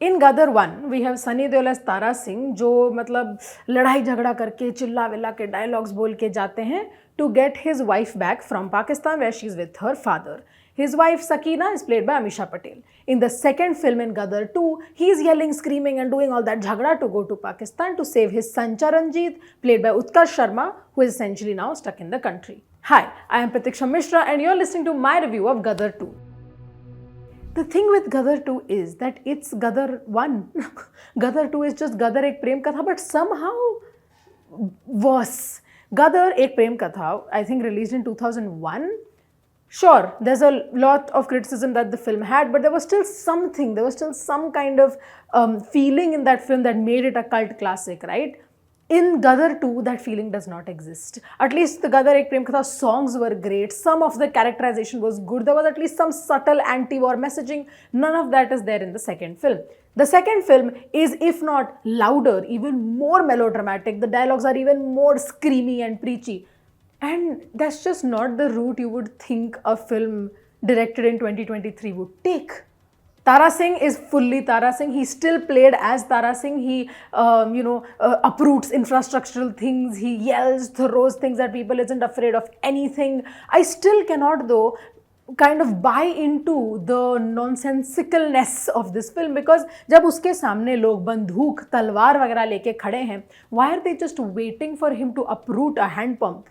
In Gadar 1, we have Sunny Deol as Tara Singh, जो मतलब लड़ाई झगड़ा करके चिल्ला विल्ला के डायलॉग्स बोल के जाते हैं to get his wife back from Pakistan where she's with her father. His wife Sakina is played by Amisha Patel. In the second film in Gadar 2, he's yelling, screaming and doing all that jhagda to go to Pakistan to save his son Charanjit, played by Utkarsh Sharma, who is essentially now stuck in the country. Hi, I am Pratiksha Mishra and you're listening to my review of Gadar 2. The thing with Gadar 2 is that it's Gadar 1. Gadar 2 is just Gadar ek Prem Katha, but somehow worse. Gadar ek Prem Katha, I think released in 2001. Sure, there's a lot of criticism that the film had, but there was still something, there was still some kind of feeling in that film that made it a cult classic, right? In Gadar 2, that feeling does not exist. At least the Gadar Ek Prem Katha songs were great. Some of the characterization was good. There was at least some subtle anti-war messaging. None of that is there in the second film. The second film is, if not louder, even more melodramatic. The dialogues are even more screamy and preachy. And that's just not the route you would think a film directed in 2023 would take. Tara Singh is fully Tara Singh. He still played as Tara Singh. He, uproots infrastructural things. He yells, throws things at people, isn't afraid of anything. I still cannot, though, kind of buy into the nonsensicalness of this film, because जब उसके सामने लोग बंदूक, तलवार वगैरह लेके खड़े हैं, why are they just waiting for him to uproot a hand pump?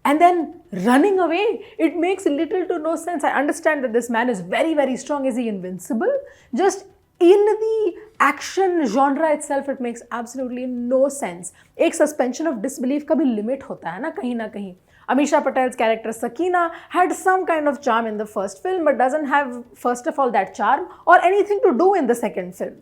And then running away? It makes little to no sense. I understand that this man is very, very strong. Is he invincible? Just in the action genre itself, it makes absolutely no sense. एक suspension of disbelief का भी limit होता है ना कहीं. Amisha Patel's character Sakina had some kind of charm in the first film, but doesn't have, first of all, that charm or anything to do in the second film.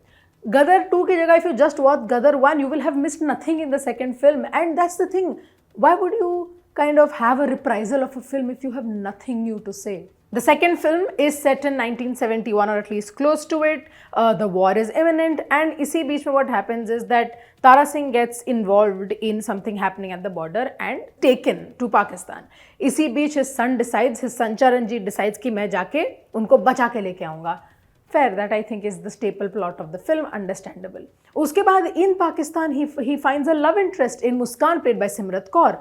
Gadar 2 की जगह, if you just watch Gadar 1, you will have missed nothing in the second film. And that's the thing. Why would you kind of have a reprisal of a film if you have nothing new to say? The second film is set in 1971, or at least close to it. The war is imminent, and इसी बीच में what happens is that Tara Singh gets involved in something happening at the border and taken to Pakistan. इसी बीच his son Charanjit decides कि मैं जाके उनको बचा के लेके आऊँगा. Fair, that I think is the staple plot of the film, understandable. उसके बाद in Pakistan he finds a love interest in Muskan, played by Simrat Kaur.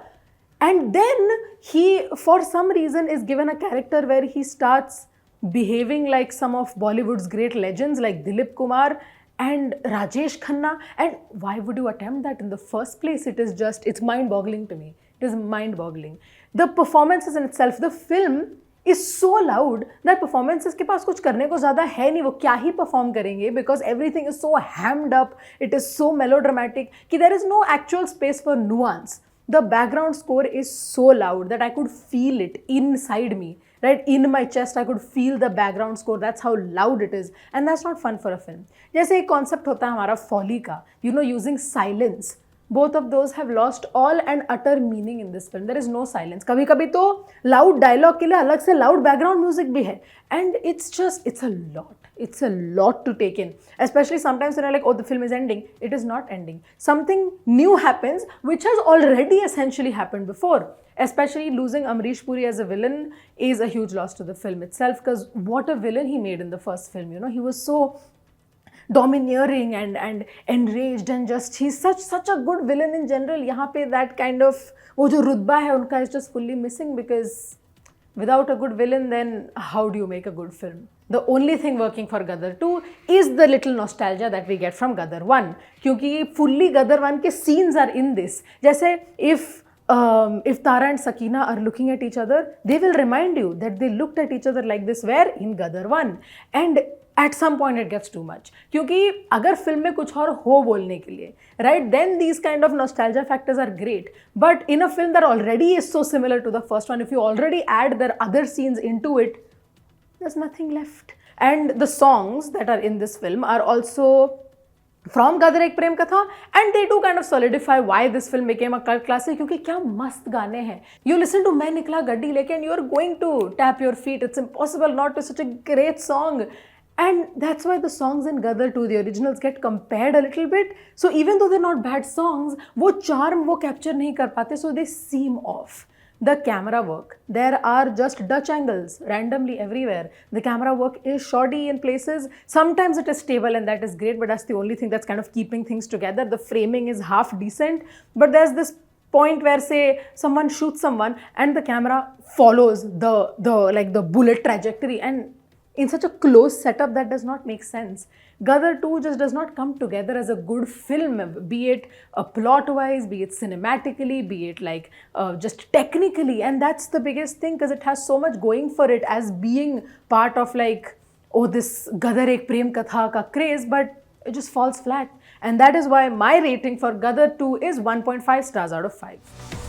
And then he, for some reason, is given a character where he starts behaving like some of Bollywood's great legends like Dilip Kumar and Rajesh Khanna. And why would you attempt that in the first place? It's mind-boggling to me. It is mind-boggling. The performances in itself, the film is so loud that performances के पास कुछ करने को ज़्यादा है नहीं, वो क्या ही perform करेंगे, because everything is so hammed up, it is so melodramatic कि there is no actual space for nuance. The background score is so loud that I could feel it inside me, right? In my chest, I could feel the background score. That's how loud it is. And that's not fun for a film. जैसे एक concept होता है हमारा folly का, using silence. Both of those have lost all and utter meaning in this film. There is no silence. कभी कभी तो loud dialogue के लिए अलग से loud background music भी है. And it's a lot. It's a lot to take in. Especially sometimes when you're like, oh, the film is ending. It is not ending. Something new happens, which has already essentially happened before. Especially losing Amrish Puri as a villain is a huge loss to the film itself, because what a villain he made in the first film. He was so domineering and enraged and just, he's such a good villain in general. यहाँ पे that kind of, वो जो रुतबा है उनका is just fully missing, because without a good villain, then how do you make a good film? The only thing working for Gadar 2 is the little nostalgia that we get from Gadar 1. क्योंकि fully Gadar 1 के scenes are in this. जैसे if Tara and Sakina are looking at each other, they will remind you that they looked at each other like this where in Gadar 1. And at some point it gets too much. क्योंकि अगर film में कुछ और हो बोलने के लिए, right, then these kind of nostalgia factors are great. But in a film that already is so similar to the first one, if you already add their other scenes into it, there's nothing left. And the songs that are in this film are also from Gadar Ek Prem Katha, and they do kind of solidify why this film became a cult classic, क्योंकि क्या मस्त गाने हैं. You listen to मैं निकला गड्डी लेके and you're going to tap your feet. It's impossible not to. Such a great song. And that's why the songs in Gadar 2, the originals, get compared a little bit. So even though they're not bad songs, वो charm वो capture नहीं कर पाते, so they seem off. The camera work. There are just Dutch angles randomly everywhere. The camera work is shoddy in places. Sometimes it is stable and that is great, but that's the only thing that's kind of keeping things together. The framing is half decent, but there's this point where, say, someone shoots someone and the camera follows the bullet trajectory, and in such a close setup that does not make sense. Gadar 2 just does not come together as a good film, be it plot wise, be it cinematically, be it just technically. And that's the biggest thing, because it has so much going for it as being part of oh, this Gadar ek Prem Katha ka craze, but it just falls flat. And that is why my rating for Gadar 2 is 1.5 stars out of 5.